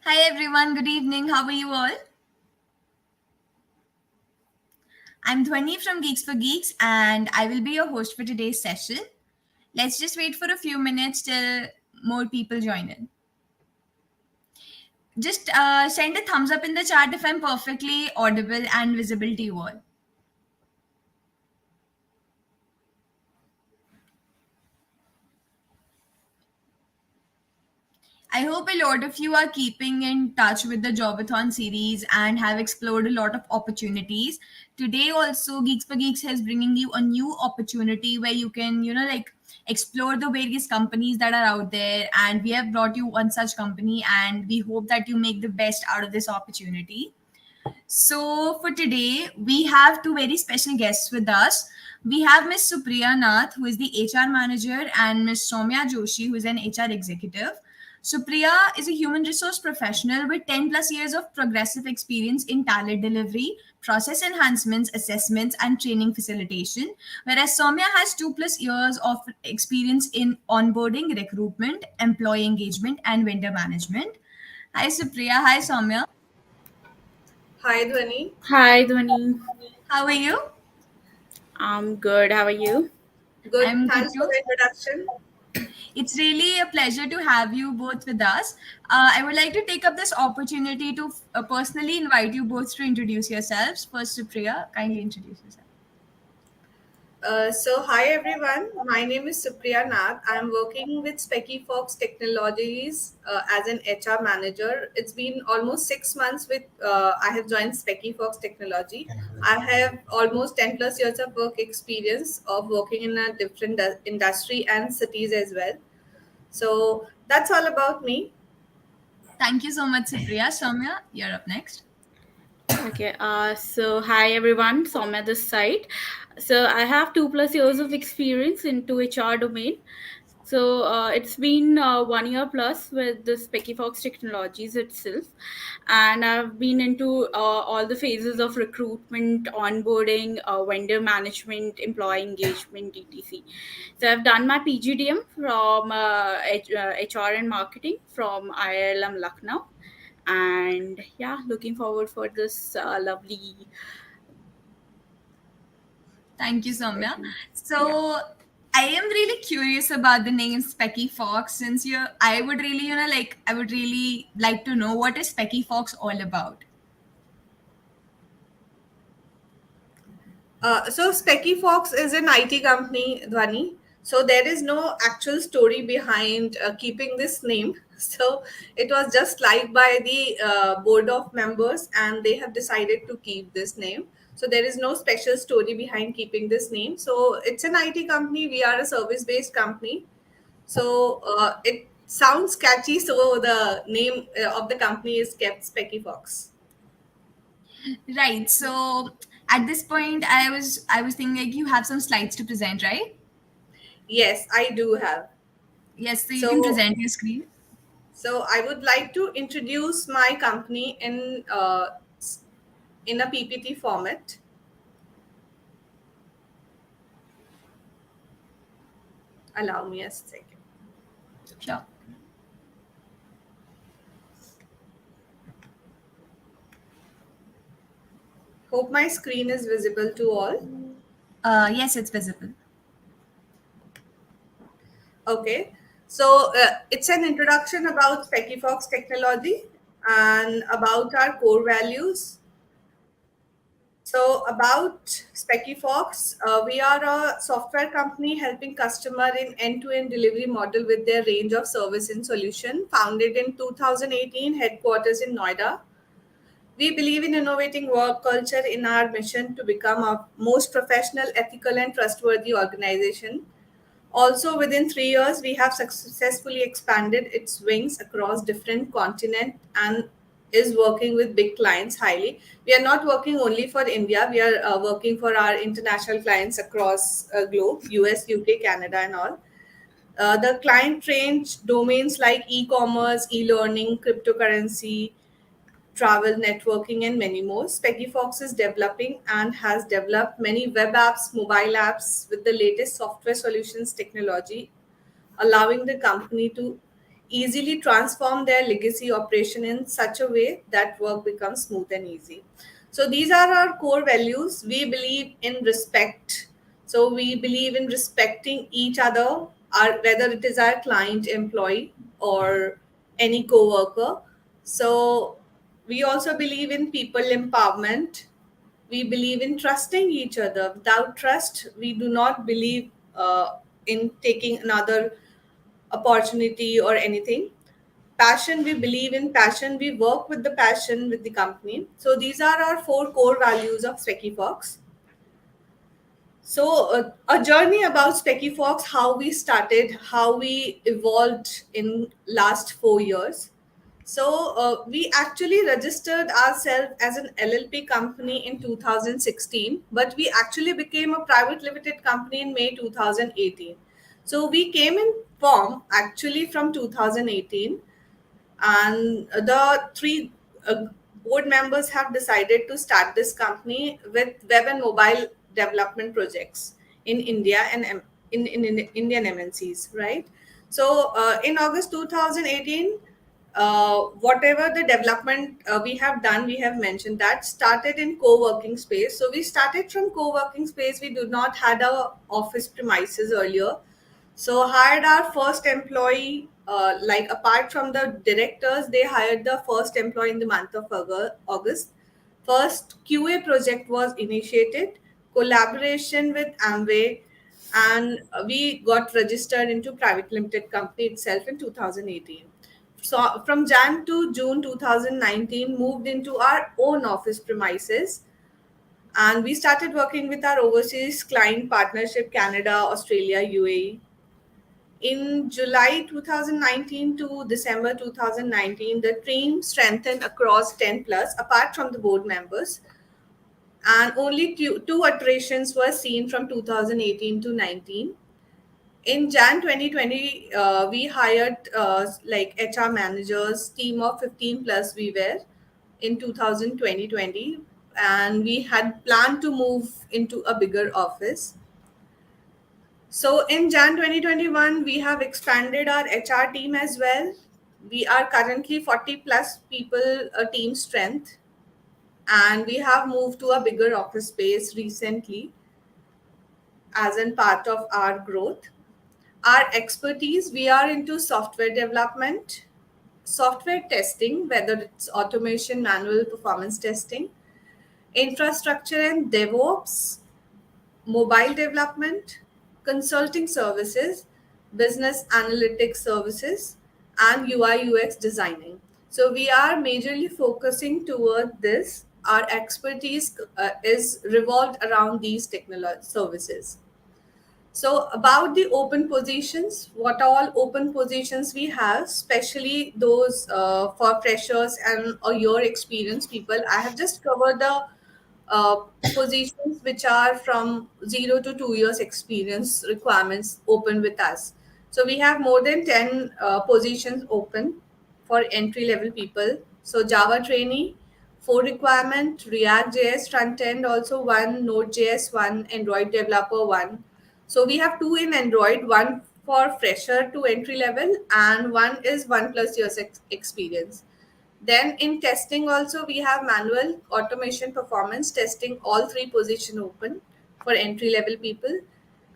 Hi everyone, good evening. How are you all? I'm Dhwani from Geeks for Geeks and I will be your host for today's session. Let's just wait for a few minutes till more people join in. Just send a thumbs up in the chat if I'm perfectly audible and visible to you all. I hope a lot of you are keeping in touch with the Job-A-Thon series and have explored a lot of opportunities. Today also Geeks for Geeks is bringing you a new opportunity where you can, explore the various companies that are out there, and we have brought you one such company and we hope that you make the best out of this opportunity. So for today, we have two very special guests with us. We have Miss Supriya Nath, who is the HR manager, and Miss Somya Joshi, who is an HR executive. Supriya is a human resource professional with 10 plus years of progressive experience in talent delivery, process enhancements, assessments, and training facilitation, whereas Somya has 2 plus years of experience in onboarding, recruitment, employee engagement, and vendor management. Hi, Supriya. Hi, Somya. Hi, Dhwani. Hi, Dhwani. How are you? I'm good. How are you? Good. I'm good Thanks for too. the introduction. It's really a pleasure to have you both with us. I would like to take up this opportunity to personally invite you both to introduce yourselves. First, Supriya, kindly introduce yourself. Hi everyone. My name is Supriya Nath. I'm working with SpeckyFox Technologies as an HR manager. It's been almost 6 months with I have joined SpeckyFox Technology. I have almost 10 plus years of work experience of working in a different industry and cities as well. So that's all about me. Thank you so much, Supriya. Soumya, you're up next. Okay. So hi everyone. Soumya this side. So I have 2 plus years of experience into HR domain. So it's been 1 year plus with the SpeckyFox Technologies itself, and I've been into all the phases of recruitment, onboarding, vendor management, employee engagement, etc. So I've done my PGDM from HR and marketing from IIM Lucknow, and yeah, looking forward for this lovely Thank you, Soumya. session. Yeah. So, I am really curious about the name Specky Fox since I would really, I would really like to know what is Specky Fox all about. SpeckyFox is an IT company, Dhwani. So there is no actual story behind keeping this name. So it was just liked by the board of members, and they have decided to keep this name. So there is no special story behind keeping this name. So it's an IT company. We are a service-based company. So it sounds catchy. So the name of the company is kept SpeckyFox. Right. So at this point, I was thinking like you have some slides to present, right? Yes, I do have. Yes. So you can So present your screen. So I would like to introduce my company in a PPT format. Allow me a second. Sure. Hope my screen is visible to all. Yes, it's visible. Okay. So it's an introduction about SpeckyFox technology and about our core values. So about SpeckyFox, we are a software company helping customer in end-to-end delivery model with their range of service and solution. Founded in 2018, headquarters in Noida. We believe in innovating work culture in our mission to become a most professional, ethical, and trustworthy organization. Also, within 3 years, we have successfully expanded its wings across different continents and is working with big clients highly. We are not working only for India. We are working for our international clients across globe, US, UK, Canada, and all. The client range domains like e-commerce, e-learning, cryptocurrency, travel, networking, and many more. SpeckyFox is developing and has developed many web apps, mobile apps with the latest software solutions technology, allowing the company to easily transform their legacy operation in such a way that work becomes smooth and easy. So these are our core values. We believe in respect. So we believe in respecting each other, whether it is our client, employee, or any co-worker. So we also believe in people empowerment. We believe in trusting each other. Without trust, we do not believe in taking another opportunity or anything. Passion, we believe in passion. We work with the passion with the company. So these are our four core values of SpeckyFox. So, a journey about SpeckyFox, how we started, how we evolved in last 4 years. So, we actually registered ourselves as an LLP company in 2016, but we actually became a private limited company in May 2018. So, we came in form actually from 2018, and the three board members have decided to start this company with web and mobile development projects in India and in Indian MNCs, right? So in August 2018, whatever the development we have done, we have mentioned that started in co-working space. So we started from co-working space. We did not had a office premises earlier. So hired our first employee, like apart from the directors, they hired the first employee in the month of August. First QA project was initiated, collaboration with Amway, and we got registered into private limited company itself in 2018. So from Jan to June 2019, moved into our own office premises, and we started working with our overseas client partnership, Canada, Australia, UAE. In July 2019 to December 2019, the team strengthened across 10 plus, apart from the board members, and only two iterations were seen from 2018 to 19. In Jan 2020, we hired like HR managers, team of 15 plus we were in 2020, and we had planned to move into a bigger office. So in Jan 2021, we have expanded our HR team as well. We are currently 40 plus people, a team strength, and we have moved to a bigger office space recently as in part of our growth. Our expertise, we are into software development, software testing, whether it's automation, manual performance testing, infrastructure and DevOps, mobile development, consulting services, business analytics services, and UI UX designing. So we are majorly focusing toward this. Our expertise is revolved around these technology services. So about the open positions, what all open positions we have, especially those for freshers and a year experience people. I have just covered the uh, positions which are from 0 to 2 years experience requirements open with us. So we have more than 10 positions open for entry level people. So Java trainee, 4 requirement, React JS front end also one, Node JS one, Android developer one. So we have two in Android, one for fresher to entry level, and one is 1 plus years experience. Then in testing also we have manual, automation, performance testing, all three position open for entry level people.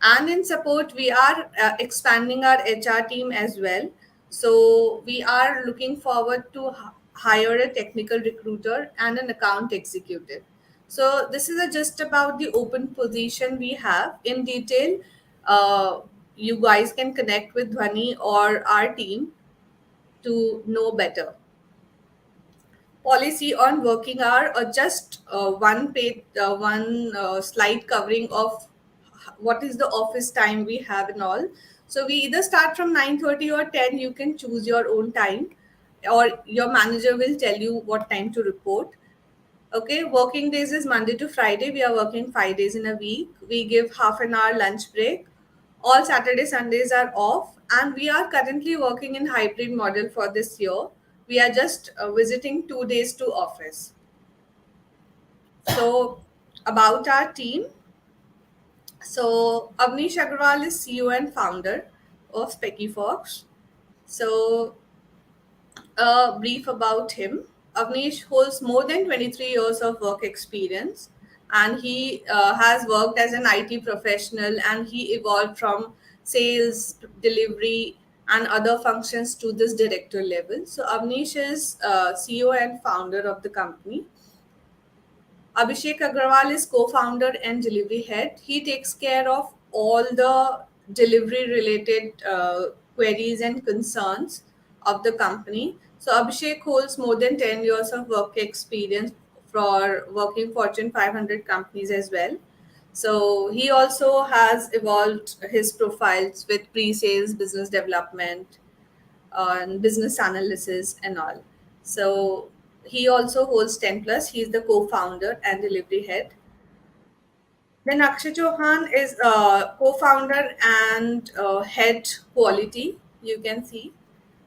And in support we are expanding our HR team as well. So we are looking forward to hire a technical recruiter and an account executive. So this is just about the open position we have in detail. You guys can connect with Dhwani or our team to know better. Policy on working hour, or just one slide covering of what is the office time we have and all. So we either start from 9:30 or 10. You can choose your own time, or your manager will tell you what time to report. Okay, working days is Monday to Friday. We are working 5 days in a week. We give half an hour lunch break. All Saturday, Sundays are off, and we are currently working in hybrid model for this year. We are just visiting 2 days to office. So, about our team. So, Avnish Agrawal is CEO and founder of SpeckyFox. So, a brief about him. Avnish holds more than 23 years of work experience, and he has worked as an IT professional, and he evolved from sales, delivery, and other functions to this director level. So Avnish is CEO and founder of the company. Abhishek Agrawal is co-founder and delivery head. He takes care of all the delivery related queries and concerns of the company. So Abhishek holds more than 10 years of work experience for working Fortune 500 companies as well. So he also has evolved his profiles with pre-sales, business development, and business analysis and all. So he also holds 10 plus. He's the co-founder and delivery head. Then Akshay Chauhan is co-founder and head quality. You can see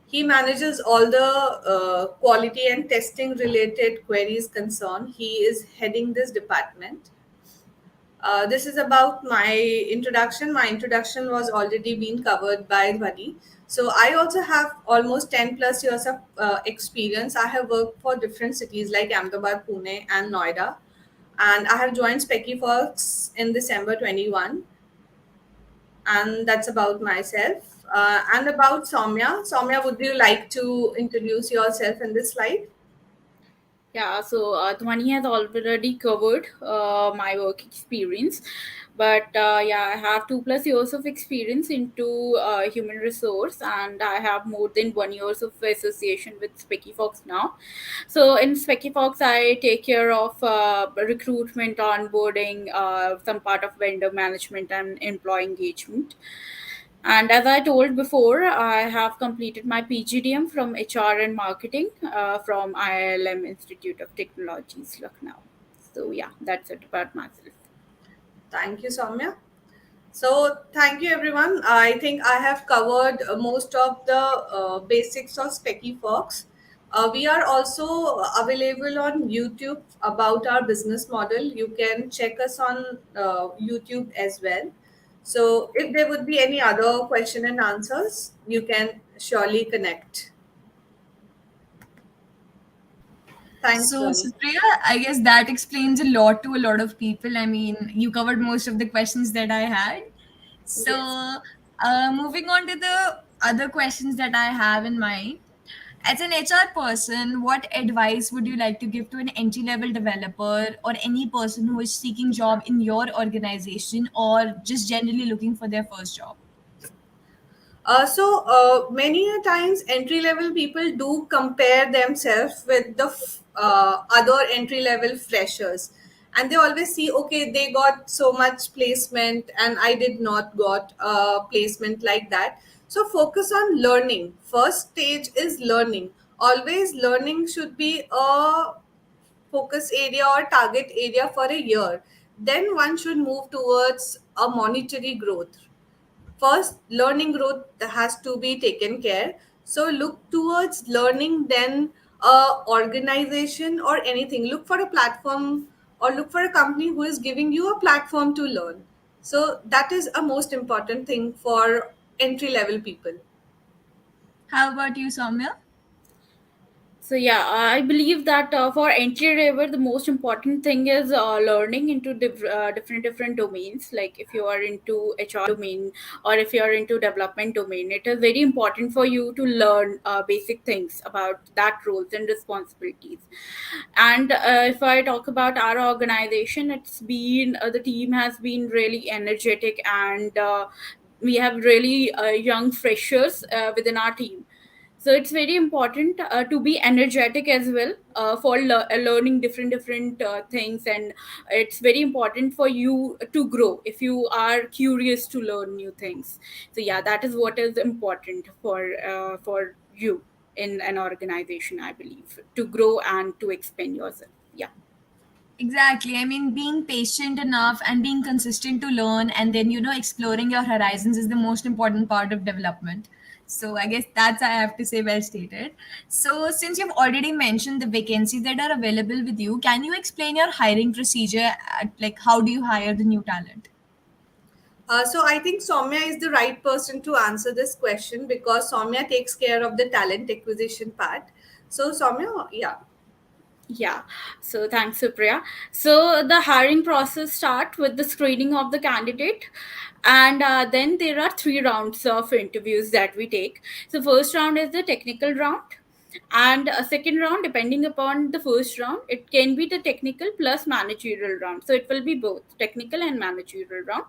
he manages all the quality and testing related queries concern. He is heading this department. This is about my introduction. My introduction was already been covered by Dhwani. So I also have almost 10 plus years of experience. I have worked for different cities like Ahmedabad, Pune, and Noida. And I have joined SpeckyFox in December 21. And that's about myself. And about Soumya. Soumya, would you like to introduce yourself in this slide? Yeah, so Dhwani has already covered my work experience, but yeah, I have 2+ years of experience into human resource, and I have more than 1 years of association with SpeckyFox now. So in SpeckyFox, I take care of recruitment, onboarding, some part of vendor management, and employee engagement. And as I told before, I have completed my PGDM from HR and marketing from IIM Institute of Technologies, Lucknow. So yeah, that's it about myself. Thank you, Soumya. So, thank you everyone. I think I have covered most of the basics of SpeckyFox. We are also available on YouTube about our business model. You can check us on YouTube as well. So, if there would be any other question and answers, you can surely connect. Thanks, So, Ronnie. Supriya, I guess that explains a lot to a lot of people. I mean, you covered most of the questions that I had. So, Yes. moving on to the other questions that I have in mind. As an HR person, what advice would you like to give to an entry level developer or any person who is seeking job in your organization or just generally looking for their first job? Many a times entry level people do compare themselves with the other entry level freshers, and they always see, okay, they got so much placement and I did not got a placement like that. So focus on learning. First stage is learning. Always learning should be a focus area or target area for a year. Then one should move towards a monetary growth. First, learning growth has to be taken care. So look towards learning, then organization or anything. Look for a platform or look for a company who is giving you a platform to learn. So that is a most important thing for entry level people. How about you, Soumya? So yeah, I believe that for entry level, the most important thing is learning into different domains. Like if you are into HR domain or if you are into development domain, it is very important for you to learn basic things about that roles and responsibilities. And if I talk about our organization, it's been the team has been really energetic, and we have really young freshers within our team. So it's very important to be energetic as well for learning different things, and it's very important for you to grow if you are curious to learn new things. So yeah, that is what is important for you in an organization, I believe, to grow and to expand yourself. Yeah. Exactly. I mean, being patient enough and being consistent to learn and then, exploring your horizons is the most important part of development. So I guess that's I have to say well stated. So since you've already mentioned the vacancies that are available with you, can you explain your hiring procedure? Like how do you hire the new talent? So I think Soumya is the right person to answer this question because Soumya takes care of the talent acquisition part. So Soumya, yeah. Yeah. So thanks, Supriya. So the hiring process start with the screening of the candidate, and then there are three rounds of interviews that we take. So first round is the technical round, and a second round, depending upon the first round, it can be the technical plus managerial round. So it will be both technical and managerial round,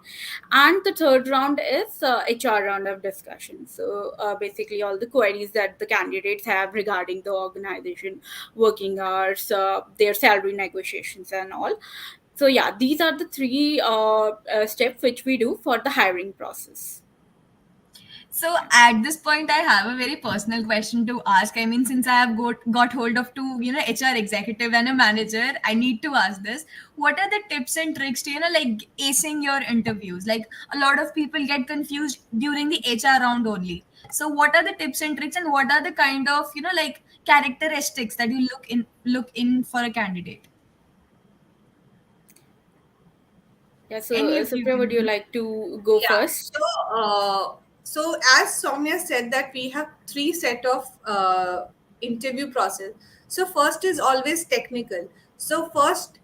and the third round is HR round of discussion. So basically all the queries that the candidates have regarding the organization, working hours, their salary negotiations and all. So yeah, these are the three steps which we do for the hiring process. So at this point, I have a very personal question to ask. I mean, since I have got hold of two, HR executive and a manager, I need to ask this. What are the tips and tricks to, like acing your interviews? Like a lot of people get confused during the HR round only. So what are the tips and tricks and what are the kind of, like characteristics that you look in for a candidate? Yeah, so Any of you Supriya, would you can. like to go Yeah. first? So as Soumya said that we have three set of interview process. So first is always technical. So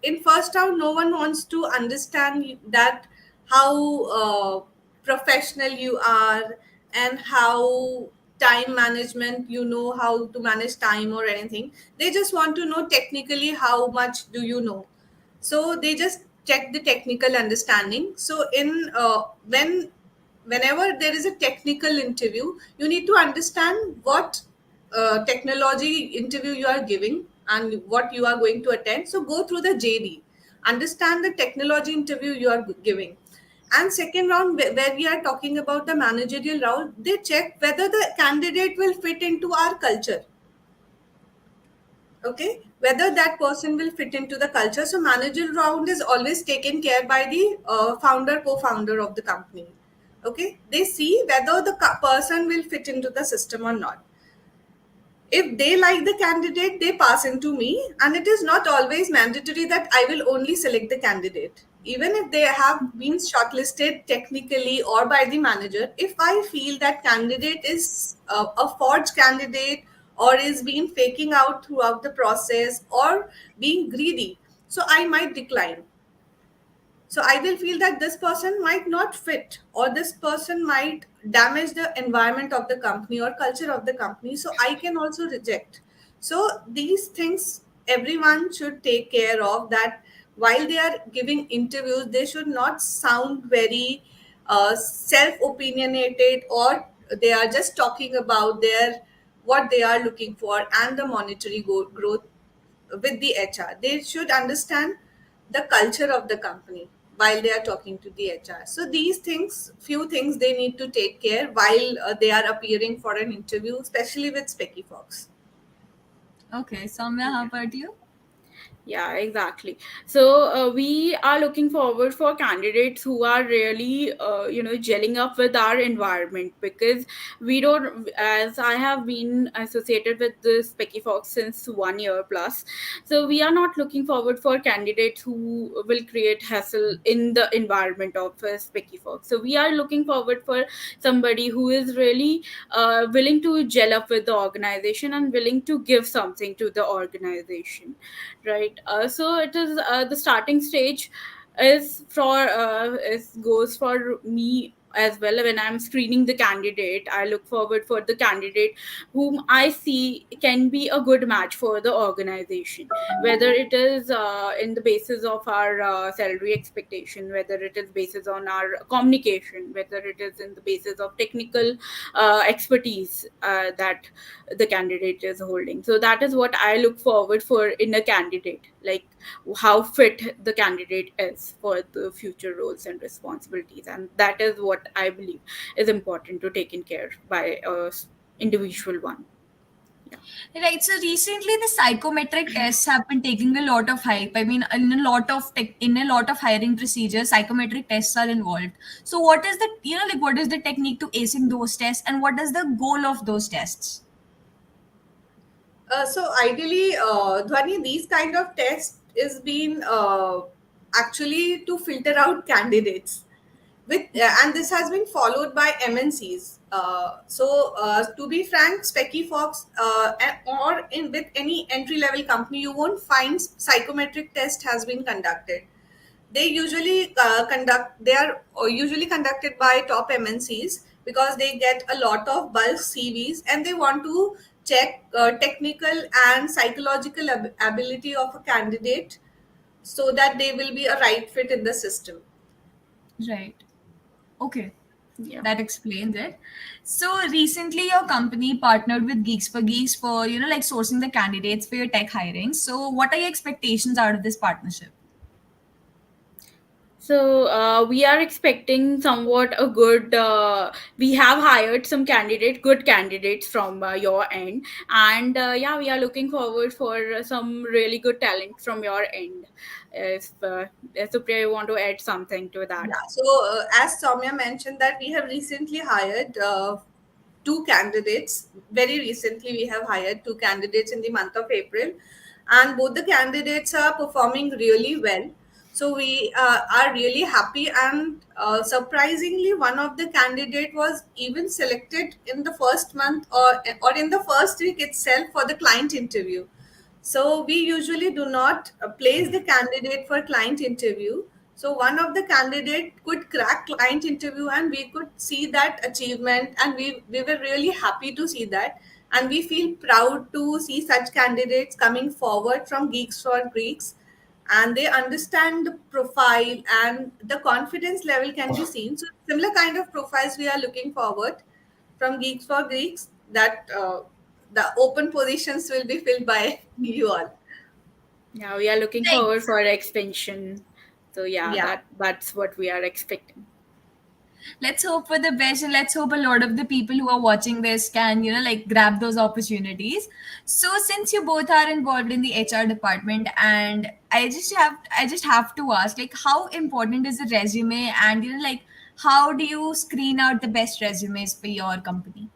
in first round, no one wants to understand that how professional you are and how time management, how to manage time or anything. They just want to know technically how much do you know. So they just check the technical understanding. So whenever there is a technical interview, you need to understand what technology interview you are giving and what you are going to attend. So go through the JD, understand the technology interview you are giving. And second round, where we are talking about the managerial round, they check whether the candidate will fit into our culture. Okay, whether that person will fit into the culture. So managerial round is always taken care by the founder, co-founder of the company. Okay, they see whether the person will fit into the system or not. If they like the candidate, they pass into me, and it is not always mandatory that I will only select the candidate. Even if they have been shortlisted technically or by the manager, if I feel that candidate is a forged candidate or is being faking out throughout the process or being greedy, so I might decline. So I will feel that this person might not fit or this person might damage the environment of the company or culture of the company. So I can also reject. So these things everyone should take care of, that while they are giving interviews, they should not sound very self opinionated, or they are just talking about their what they are looking for and the monetary growth with the HR. They should understand the culture of the company while they are talking to the HR. So these things, few things they need to take care while they are appearing for an interview, especially with SpeckyFox. Okay, Soumya, how about you? Yeah, exactly. So we are looking forward for candidates who are really, gelling up with our environment, because we don't, as I have been associated with the Specky Fox since 1 year plus. So we are not looking forward for candidates who will create hassle in the environment of Specky Fox. So we are looking forward for somebody who is really willing to gel up with the organization and willing to give something to the organization, right? So it is the starting stage is for is goes for me as well. When I'm screening the candidate, I look forward for the candidate whom I see can be a good match for the organization, whether it is in the basis of our salary expectation, whether it is basis on our communication, whether it is in the basis of technical expertise that the candidate is holding. So that is what I look forward for in a candidate, like how fit the candidate is for the future roles and responsibilities, and that is what I believe is important to take in care by a individual one. Yeah. Right. So recently, the psychometric tests have been taking a lot of hype. I mean, in a lot of hiring procedures, psychometric tests are involved. So, what is the like what is the technique to acing those tests, and what is the goal of those tests? So ideally, Dhwani, these kind of tests is being actually to filter out candidates. And this has been followed by MNCs. To be frank, SpeckyFox or in with any entry level company, you won't find psychometric test has been conducted. They are usually conducted by top MNCs because they get a lot of bulk CVs and they want to check technical and psychological ability of a candidate so that they will be a right fit in the system. Right. Okay. Yeah. That explains it. So recently your company partnered with Geeks for Geeks for, like sourcing the candidates for your tech hiring. So what are your expectations out of this partnership? So we are expecting somewhat a good. We have hired some good candidates from your end, and yeah, we are looking forward for some really good talent from your end. If Supriya, you want to add something to that? Yeah. So, as Soumya mentioned, that we have recently hired two candidates. Very recently, we have hired two candidates in the month of April, and both the candidates are performing really well. So we are really happy, and surprisingly, one of the candidate was even selected in the first month or in the first week itself for the client interview. So we usually do not place the candidate for client interview. So one of the candidate could crack client interview and we could see that achievement, and we were really happy to see that. And we feel proud to see such candidates coming forward from Geeks for Greeks, and they understand the profile and the confidence level can be seen. So similar kind of profiles we are looking forward from Geeks for Greeks, that the open positions will be filled by you all. Yeah, we are looking forward Thanks. for expansion. So yeah, Yeah. that's what we are expecting. Let's hope for the best, and let's hope a lot of the people who are watching this can, like grab those opportunities. So since you both are involved in the HR department, and I just have to ask, like, how important is the resume, and like how do you screen out the best resumes for your company?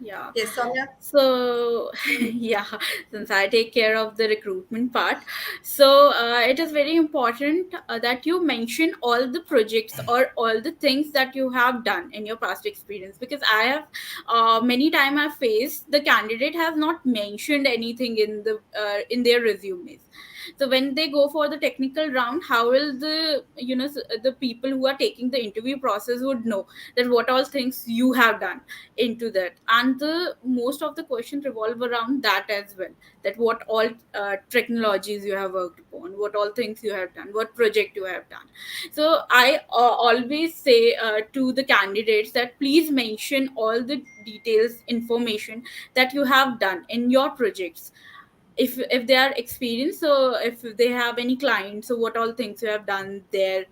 Yeah. Yes, Soumya. So, yeah, since I take care of the recruitment part, so it is very important that you mention all the projects or all the things that you have done in your past experience, because I have many time I've faced the candidate has not mentioned anything in their resumes. So when they go for the technical round, how will the people who are taking the interview process would know that what all things you have done into that, and the most of the questions revolve around that as well, that what all technologies you have worked upon, what all things you have done, what project you have done. So I always say to the candidates that please mention all the details information that you have done in your projects, if they are experienced, so if they have any clients, so what all things you have done there.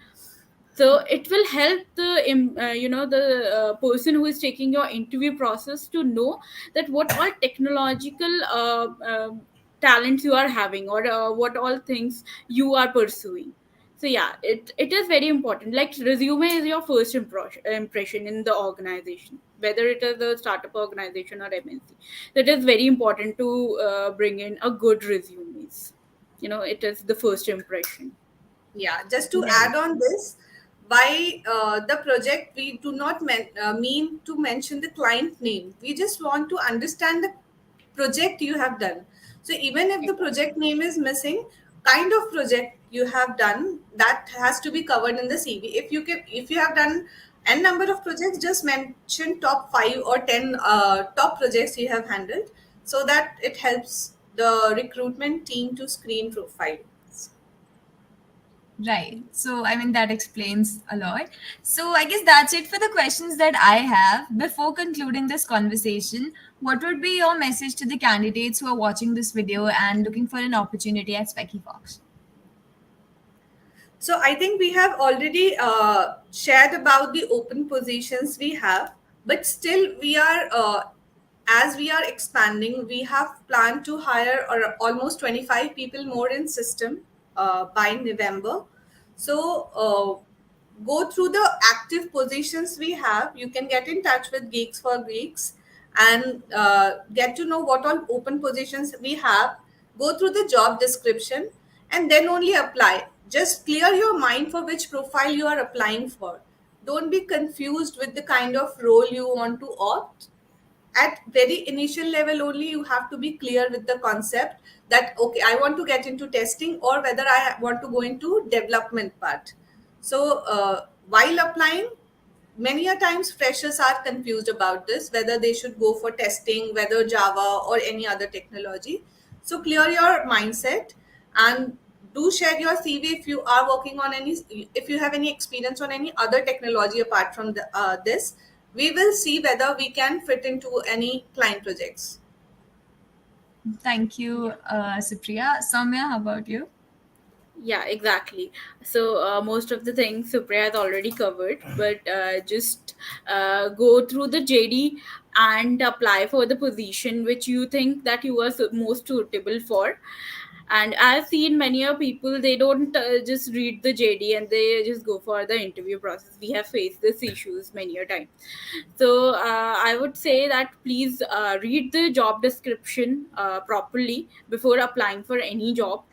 So it will help the person who is taking your interview process to know that what all technological talents you are having, or what all things you are pursuing. So yeah, it is very important. Like resume is your first impression in the organization, whether it is a startup organization or MNC. So it is very important to bring in a good resumes. It is the first impression. Yeah, just to Right. add on this, by the project, we do not mean to mention the client name. We just want to understand the project you have done. So even if the project name is missing, kind of project you have done, that has to be covered in the CV. If you have done n number of projects, just mention top 5 or 10 top projects you have handled, so that it helps the recruitment team to screen profiles. Right. So, I mean, that explains a lot. So, I guess that's it for the questions that I have. Before concluding this conversation, what would be your message to the candidates who are watching this video and looking for an opportunity at SpeckyFox? So I think we have already shared about the open positions we have, but still we are, as we are expanding, we have planned to hire almost 25 people more in system by November. So go through the active positions we have. You can get in touch with Geeks for Greeks and get to know what all open positions we have. Go through the job description and then only apply. Just clear your mind for which profile you are applying for. Don't be confused with the kind of role you want to opt. At very initial level only, you have to be clear with the concept that okay, I want to get into testing, or whether I want to go into development part. So while applying, many a times freshers are confused about this, whether they should go for testing, whether Java or any other technology. So clear your mindset, and do share your CV if you are working on any, if you have any experience on any other technology apart from this. We will see whether we can fit into any client projects. Thank you, Yeah. Supriya. Soumya, how about you? Yeah, exactly. So most of the things Supriya has already covered, but just go through the JD and apply for the position which you think that you are most suitable for. And I've seen many of people, they don't just read the JD and they just go for the interview process. We have faced this issues many a time. So I would say that please read the job description properly before applying for any job,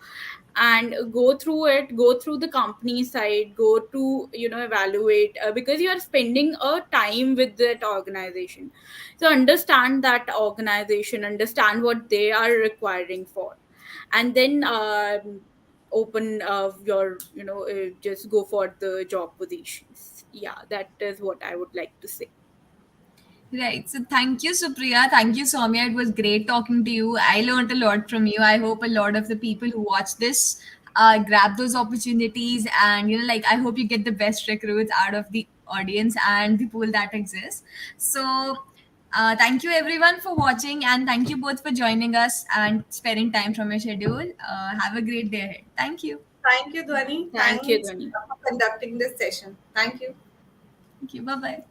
and go through it, go through the company side, go to evaluate, because you are spending a time with that organization. So understand that organization, understand what they are requiring for, and then open your just go for the job positions. Yeah, that is what I would like to say. Right. So thank you, Supriya. Thank you, Soumya. It was great talking to you. I learned a lot from you. I hope a lot of the people who watch this grab those opportunities, and like, I hope you get the best recruits out of the audience and the pool that exists. So thank you everyone for watching, and thank you both for joining us and sparing time from your schedule. Have a great day ahead. Thank you. Thank you, Dhwani. Thank you, Thanks Dhani. for conducting this session. Thank you. Thank you. Bye bye.